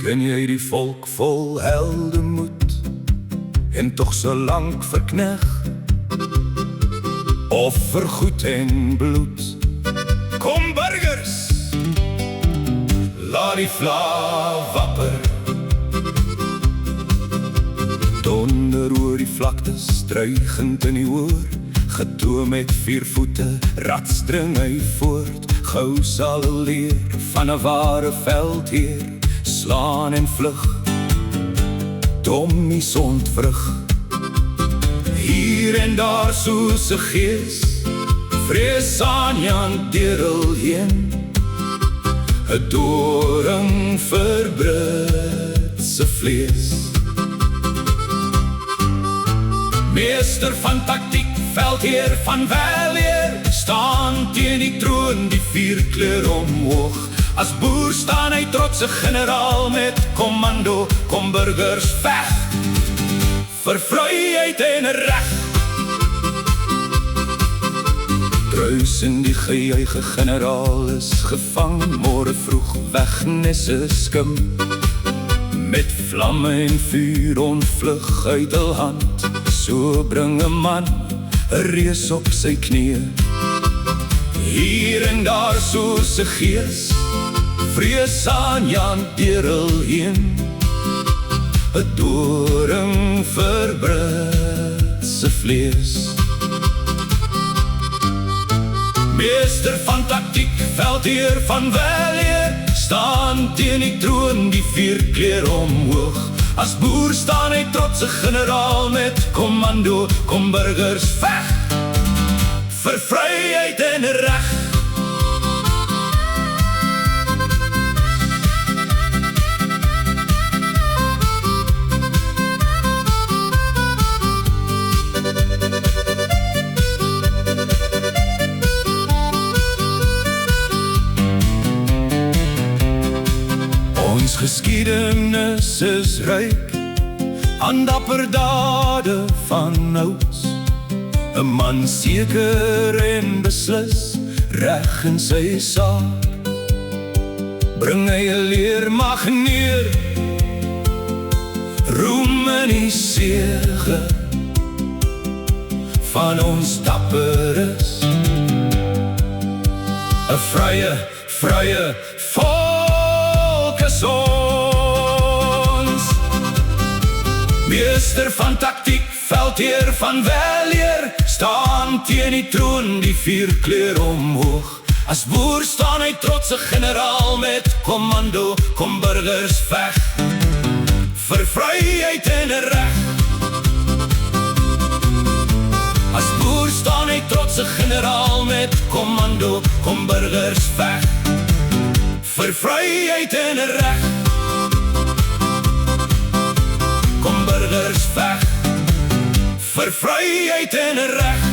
Ken jy die volk vol heldemoed en toch so lank verkneg, of vergoed en bloed? Kom burgers, laat die vla wapper, donder oor die vlaktes, dreigend in die oor, getoe met 4 voete, ratstring hy voort. Gou sal leer van 'n ware veldheer, slaan en vlug, dommies ontvrug. Hier en daar soos 'n gees, vrees aan Jan Derel heen, 'n doring vir Britse vlees. Meester van taktiek, veldheer van weleer, staan teen die troon, die 4 kleur omhoog. As boer staan hy trotse generaal met kommando. Kom burgers, veg vir vryheid en reg. Truis in die gejuige generaal is gevang, môre vroeg weg nesse skim, met vlamme en vuur ontvlug uit hul hand. So bring 'n man 'n reus op sy knieë, hier en daar soos 'n gees, vrees aan Jan Derel heen, 'n doring vir Britse vlees. Meester van taktiek, veldheer van weleer, staan teen die troon, die 4 kleur omhoog. As boer staan hy trotse generaal met kommando. Kom burgers, veg vir vryheid en reg. Ons geskiedenis is ryk aan dapper dade van ouds. 'n man seker en beslis, reg in sy saak, bring hy 'n leermag neer, roem in die sege van ons dapperes. 'n vrye volk is ons. Meester van taktiek, veldheer van weleer, staan teen die troon, die 4 kleur omhoog. As boer staan hy trotse generaal met kommando. Kom burgers, veg vir vryheid en reg. As boer staan hy trotse generaal met kommando. Kom burgers, veg vir vryheid en reg. Kom burgers, veg vir vryheid en reg.